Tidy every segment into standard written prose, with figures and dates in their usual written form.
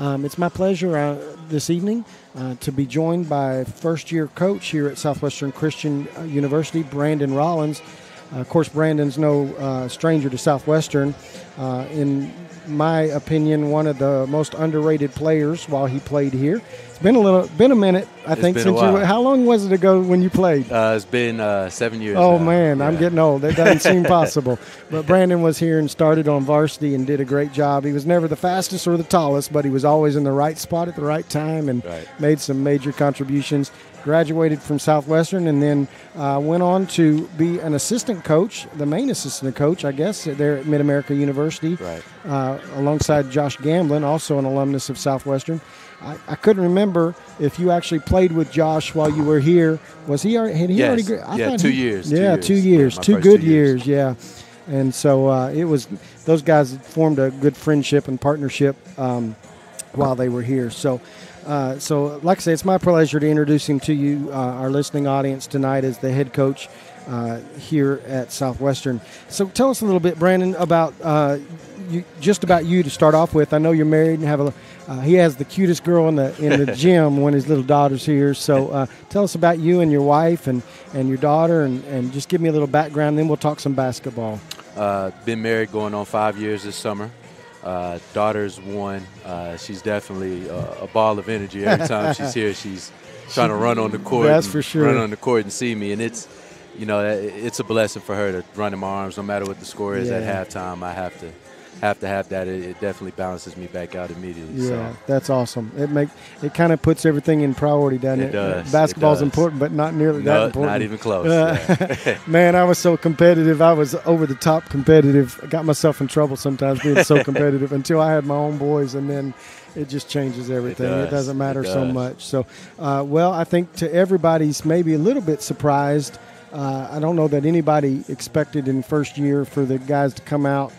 It's my pleasure this evening to be joined by first-year coach here at Southwestern Christian University, Brandon Rollins. Of course, Brandon's no stranger to Southwestern. In my opinion, one of the most underrated players while he played here. It's been a minute, I think, since you. How long was it ago when you played? It's been 7 years. Oh now. man, yeah. I'm getting old. That doesn't seem possible. But Brandon was here and started on varsity and did a great job. He was never the fastest or the tallest, but he was always in the right spot at the right time and made some major contributions. Graduated from Southwestern and then went on to be an assistant coach, the main assistant coach, I guess, there at Mid-America University, alongside Josh Gamblin, also an alumnus of Southwestern. I couldn't remember if you actually played with Josh while you were here. Was he already? Had he already? Yeah, 2 years. Yeah, 2 years. Two good years. Yeah, and so it was. Those guys formed a good friendship and partnership while they were here. So, like I say, it's my pleasure to introduce him to you, our listening audience tonight, as the head coach here at Southwestern. So, tell us a little bit, Brandon, about you to start off with. I know you're married and have he has the cutest girl in the gym when his little daughter's here. So tell us about you and your wife and your daughter, and just give me a little background. Then we'll talk some basketball. Been married going on 5 years this summer. Daughter's 1. She's definitely a ball of energy. Every time she's here, she's trying to run on the court. That's for sure. Run on the court and see me, and it's a blessing for her to run in my arms, no matter what the score is at halftime. I have to have that. It definitely balances me back out immediately. Yeah, that's awesome. It kind of puts everything in priority, doesn't it? It does. Basketball's important, but not nearly that important. Not even close. Man, I was so competitive. I was over the top competitive. I got myself in trouble sometimes being so competitive until I had my own boys, and then it just changes everything. It doesn't matter so much. So, I think to everybody's maybe a little bit surprised. I don't know that anybody expected in first year for the guys to come out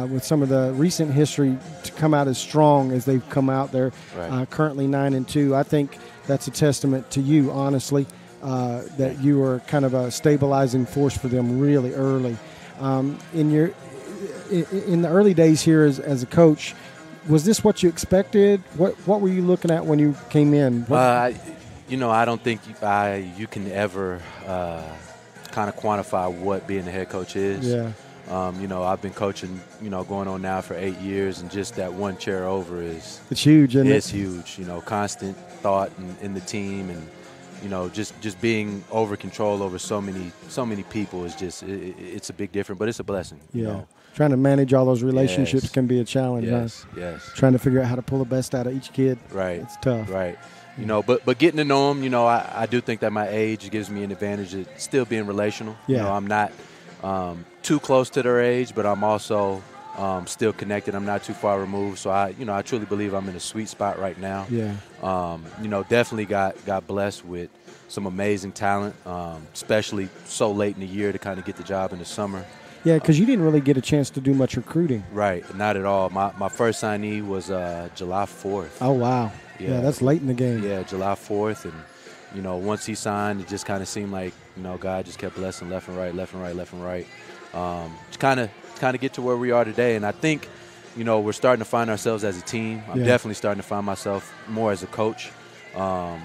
with some of the recent history to come out as strong as they've come out. They're currently 9-2. I think that's a testament to you, honestly, that you were kind of a stabilizing force for them really early. In the early days here as a coach, was this what you expected? What were you looking at when you came in? I don't think you can ever kind of quantify what being a head coach is. Yeah. I've been coaching, going on now for 8 years, and just that one chair over it's huge, isn't it? It's huge. Constant thought in the team, and just being over control over so many people is just it's a big difference, but it's a blessing. Yeah. Trying to manage all those relationships can be a challenge. Yes. Huh? Yes. Trying to figure out how to pull the best out of each kid. Right. It's tough. Right. But getting to know them, I do think that my age gives me an advantage at still being relational. Yeah. I'm not too close to their age, but I'm also still connected. I'm not too far removed. So I truly believe I'm in a sweet spot right now. Yeah. Definitely got blessed with some amazing talent, especially so late in the year to kind of get the job in the summer. Yeah, because you didn't really get a chance to do much recruiting. Right, not at all. My first signee was July 4th. Oh, wow. Yeah, that's late in the game. Yeah, July 4th. And, once he signed, it just kind of seemed like, God just kept blessing left and right. To kind of get to where we are today. And I think, we're starting to find ourselves as a team. I'm definitely starting to find myself more as a coach. And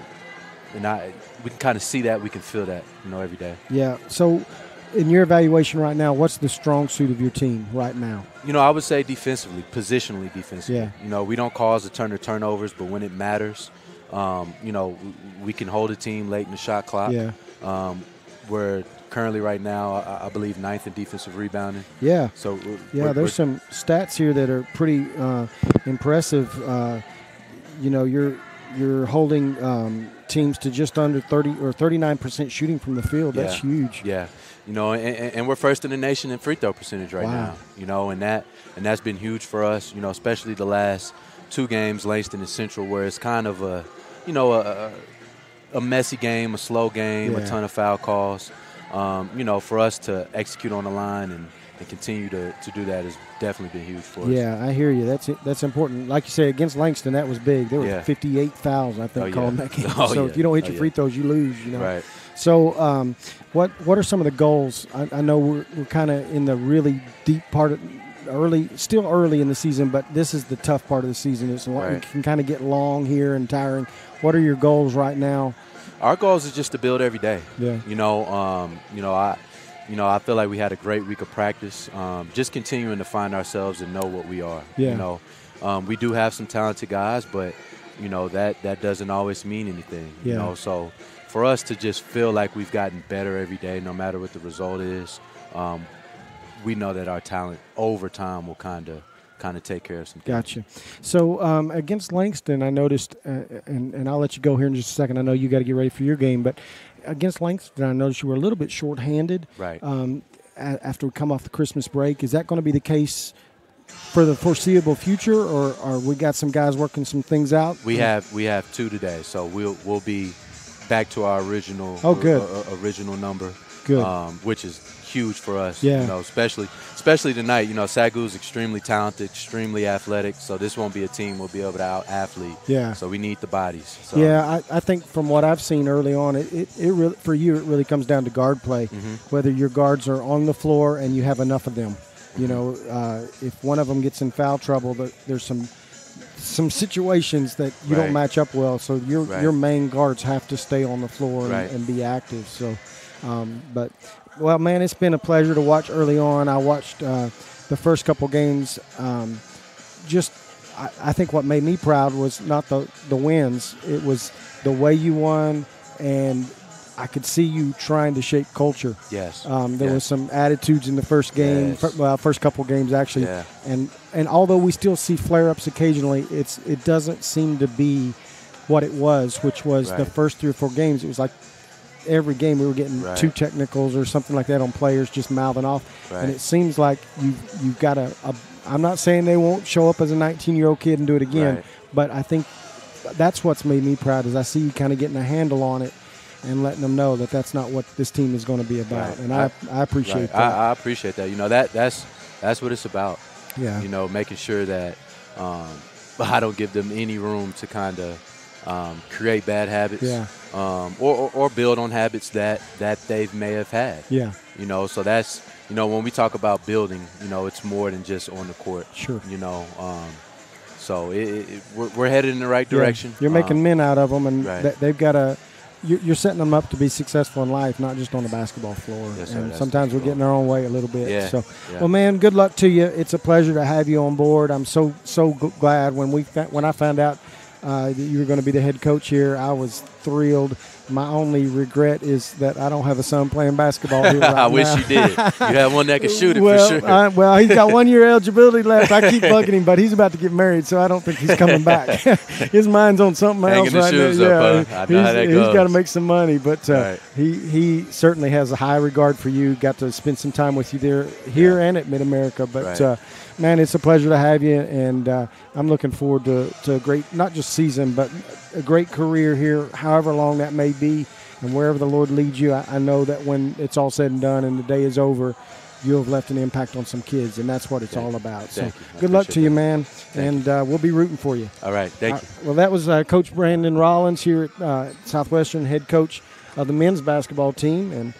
we can kind of see that. We can feel that, every day. Yeah. So in your evaluation right now, what's the strong suit of your team right now? I would say defensively, positionally defensively. Yeah. We don't cause a ton of turnovers, but when it matters, we can hold a team late in the shot clock. Yeah. We're currently right now, I believe, 9th in defensive rebounding. Yeah. So there's some stats here that are pretty impressive. You're holding teams to just under 30 or 39% shooting from the field. That's huge. Yeah. And we're first in the nation in free throw percentage right now. And that's been huge for us, especially the last 2 games, Langston and Central, where it's kind of a messy game, a slow game, a ton of foul calls. For us to execute on the line and continue to do that has definitely been huge for us. Yeah, I hear you. That's important. Like you say, against Langston, that was big. There were 58 fouls, I think, called in that game. So if you don't hit your free throws, you lose. Right. So what are some of the goals? I know we're kind of in the really deep part of still early in the season, but this is the tough part of the season. It can kind of get long here and tiring. What are your goals right now? Our goals is just to build every day. Yeah. I feel like we had a great week of practice. Just continuing to find ourselves and know what we are. Yeah. We do have some talented guys, but that doesn't always mean anything. Yeah. So for us to just feel like we've gotten better every day, no matter what the result is, we know that our talent over time will kind of take care of some things. Gotcha. So against Langston, I noticed, and I'll let you go here in just a second. I know you got to get ready for your game, but against Langston, I noticed you were a little bit shorthanded. Right. After we come off the Christmas break, is that going to be the case for the foreseeable future, or we got some guys working some things out? We have 2 today, so we'll be back to our original original number. Good. Which is huge for us. Yeah. Especially tonight. Sagu's extremely talented, extremely athletic. So this won't be a team we'll be able to out-athlete. Yeah. So we need the bodies. So. Yeah, I think from what I've seen early on, it really, for you, it really comes down to guard play. Mm-hmm. Whether your guards are on the floor and you have enough of them. If one of them gets in foul trouble, there's some situations that you don't match up well. So your main guards have to stay on the floor and be active. So, well, man, it's been a pleasure to watch early on. I watched the first couple games. I think what made me proud was not the wins. It was the way you won, and I could see you trying to shape culture. Yes. There was some attitudes in the first game, first couple games actually. Yeah. And although we still see flare-ups occasionally, it doesn't seem to be what it was, which was the first 3 or 4 games. It was like every game we were getting 2 technicals or something like that on players just mouthing off. Right. And it seems like you've got I'm not saying they won't show up as a 19-year-old kid and do it again, but I think that's what's made me proud is I see you kind of getting a handle on it and letting them know that that's not what this team is going to be about. Right. And I appreciate that. I appreciate that. That's what it's about. Yeah. Making sure that I don't give them any room to kind of create bad habits. Yeah. Or build on habits that they may have had. Yeah. So that's when we talk about building, it's more than just on the court. Sure. So we're headed in the right direction. You're making men out of them, and they've got you're setting them up to be successful in life, not just on the basketball floor. Yes, sir, and sometimes we're getting our own way a little bit. Yeah. So, well, man, good luck to you. It's a pleasure to have you on board. I'm so glad when I found out that you were going to be the head coach here. I was thrilled. My only regret is that I don't have a son playing basketball here right now. I wish you did. You have one that can shoot it for sure. He's got 1 year eligibility left. I keep bugging him, but he's about to get married, so I don't think he's coming back. His mind's on something else right now. I know how that goes. He's got to make some money, but he certainly has a high regard for you. Got to spend some time with you here and at Mid-America. But, man, it's a pleasure to have you, and I'm looking forward to a great, not just season, but a great career here, however long that may be, and wherever the Lord leads you. I know that when it's all said and done and the day is over, you'll have left an impact on some kids, and that's what it's all about. So good luck to you, man, and we'll be rooting for you. All right, thank you. Well, that was Coach Brandon Rollins here at Southwestern, head coach of the men's basketball team, and